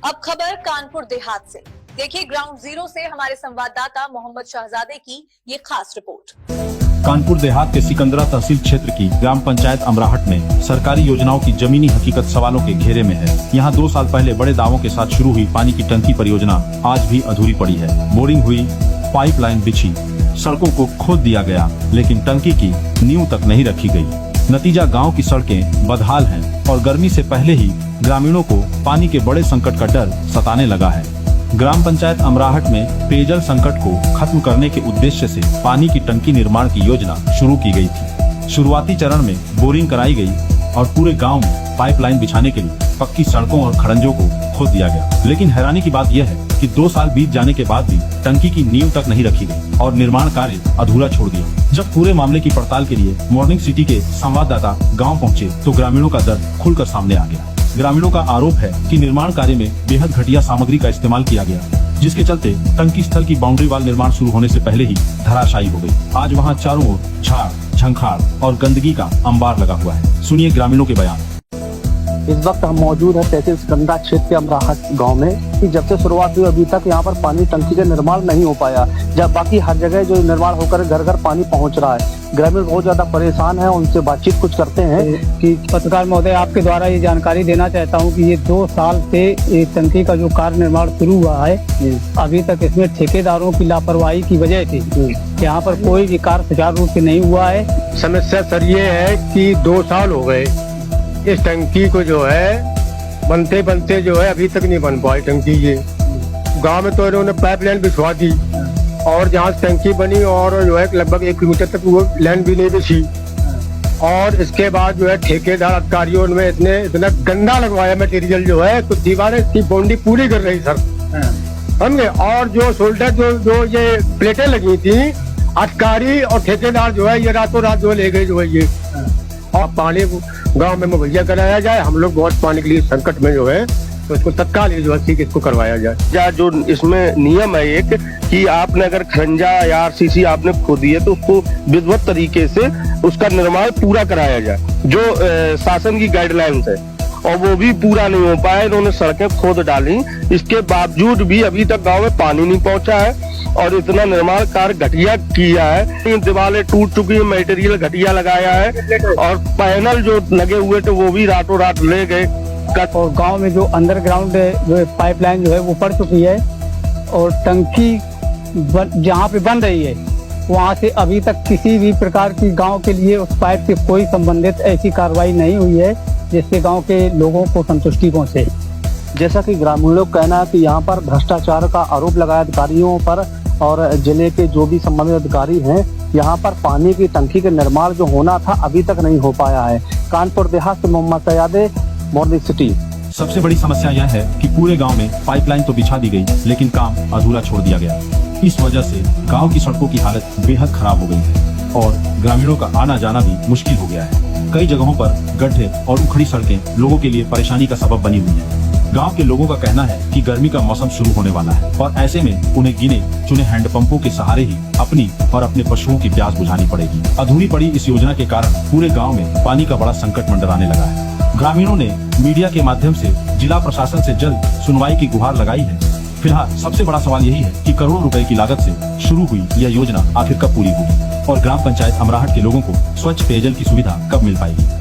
अब खबर कानपुर देहात से। देखिए ग्राउंड जीरो से हमारे संवाददाता मोहम्मद शहजादे की ये खास रिपोर्ट। कानपुर देहात के सिकंदरा तहसील क्षेत्र की ग्राम पंचायत अमराहट में सरकारी योजनाओं की जमीनी हकीकत सवालों के घेरे में है। यहाँ 2 साल पहले बड़े दावों के साथ शुरू हुई पानी की टंकी परियोजना आज भी अधूरी पड़ी है। बोरिंग हुई, पाइपलाइन बिछी, सड़कों को खोद दिया गया, लेकिन टंकी की नींव तक नहीं रखी गई। नतीजा गांव की सड़कें बदहाल हैं और गर्मी से पहले ही ग्रामीणों को पानी के बड़े संकट का डर सताने लगा है। ग्राम पंचायत अमराहट में पेयजल संकट को खत्म करने के उद्देश्य से पानी की टंकी निर्माण की योजना शुरू की गई थी। शुरुआती चरण में बोरिंग कराई गई और पूरे गांव में पाइपलाइन बिछाने के लिए पक्की सड़कों और खड़ंजों को खोद दिया गया। लेकिन हैरानी की बात यह है कि 2 साल बीत जाने के बाद भी टंकी की नींव तक नहीं रखी गई और निर्माण कार्य अधूरा छोड़ दिया। जब पूरे मामले की पड़ताल के लिए मॉर्निंग सिटी के संवाददाता गाँव पहुँचे तो ग्रामीणों का दर्द खुलकर सामने आ गया। ग्रामीणों का आरोप है कि निर्माण कार्य में बेहद घटिया सामग्री का इस्तेमाल किया गया, जिसके चलते टंकी स्थल की बाउंड्री वाल निर्माण शुरू होने से पहले ही धराशायी हो गई। आज वहां चारों ओर झाड़, झंखाड़ और गंदगी का अंबार लगा हुआ है। सुनिए ग्रामीणों के बयान। इस वक्त हम मौजूद है तहसील सिकंदरा क्षेत्र के अमराहट गांव में कि जब से शुरुआत हुई अभी तक यहाँ पर पानी टंकी का निर्माण नहीं हो पाया, जब बाकी हर जगह जो निर्माण होकर घर घर पानी पहुँच रहा है। ग्रामीण बहुत ज्यादा परेशान है, उनसे बातचीत कुछ करते हैं कि पत्रकार महोदय, आपके द्वारा ये जानकारी देना चाहता हूँ कि ये 2 साल से ये टंकी का जो कार्य निर्माण शुरू हुआ है, अभी तक इसमें ठेकेदारों की लापरवाही की वजह से यहाँ पर कोई भी कार्य सुचारू रूप से नहीं हुआ है। समस्या सर ये है कि 2 साल हो गए इस टंकी को जो है बनते बनते जो है अभी तक नहीं बन पाई टंकी। ये गांव में तो इन्होंने पाइपलाइन बिछवा दी और जहाँ टंकी बनी और जो है लगभग 1 किलोमीटर तक वो लाइन भी नहीं बिछी। और इसके बाद जो है ठेकेदार अधिकारियों में इतना गंदा लगवाया मटेरियल जो है, तो दीवारें इसकी बाउंड्री पूरी कर रही सर, समझे। और जो शोल्डर जो ये प्लेटें लगी थी, अधिकारी और ठेकेदार जो है ये रातों रात जो ले गए जो है ये। और पानी गांव में मुहैया कराया जाए, हम लोग बहुत पानी के लिए संकट में जो है, तो इसको तत्काल जो है इसको करवाया जाए। जो इसमें नियम है एक कि आपने अगर खंजा या आरसीसी आपने खोदी है तो उसको विधिवत तरीके से उसका निर्माण पूरा कराया जाए, जो शासन की गाइडलाइंस है, और वो भी पूरा नहीं हो पाया। इन्होंने सड़कें खोद डाली, इसके बावजूद भी अभी तक गाँव में पानी नहीं पहुँचा है और इतना निर्माण कार्य घटिया किया है। दीवारें टूट चुकी है, मटेरियल घटिया लगाया है और पैनल जो लगे हुए थे वो भी रातों रात ले गए। और गांव में जो अंडरग्राउंड जो पाइपलाइन जो है वो पड़ चुकी है और टंकी जहाँ पे बन रही है वहाँ से अभी तक किसी भी प्रकार की गांव के लिए उस पाइप से कोई संबंधित ऐसी कार्रवाई नहीं हुई है जिससे गांव के लोगों को संतुष्टि पहुँचे। जैसा कि ग्रामीण लोग कहना है कि यहाँ पर भ्रष्टाचार का आरोप लगाया अधिकारियों पर और जिले के जो भी संबंधित अधिकारी हैं, यहाँ पर पानी की टंकी का निर्माण जो होना था अभी तक नहीं हो पाया है। कानपुर देहात से मोहम्मद शहजादे, मॉर्निंग सिटी। सबसे बड़ी समस्या यह है कि पूरे गांव में पाइपलाइन तो बिछा दी गई, लेकिन काम अधूरा छोड़ दिया गया। इस वजह से गांव की सड़कों की हालत बेहद खराब हो गई है और ग्रामीणों का आना जाना भी मुश्किल हो गया है। कई जगहों पर गड्ढे और उखड़ी सड़कें लोगों के लिए परेशानी का सबब बनी हुई है। गांव के लोगों का कहना है कि गर्मी का मौसम शुरू होने वाला है और ऐसे में उन्हें गिने चुने हैंडपंपों के सहारे ही अपनी और अपने पशुओं की प्यास बुझानी पड़ेगी। अधूरी पड़ी इस योजना के कारण पूरे गांव में पानी का बड़ा संकट मंडराने लगा है। ग्रामीणों ने मीडिया के माध्यम से जिला प्रशासन से जल्द सुनवाई की गुहार लगाई है। फिलहाल सबसे बड़ा सवाल यही है कि करोड़ों रुपए की लागत से शुरू हुई यह योजना आखिर कब पूरी होगी और ग्राम पंचायत अमराहट के लोगों को स्वच्छ पेयजल की सुविधा कब मिल पाएगी।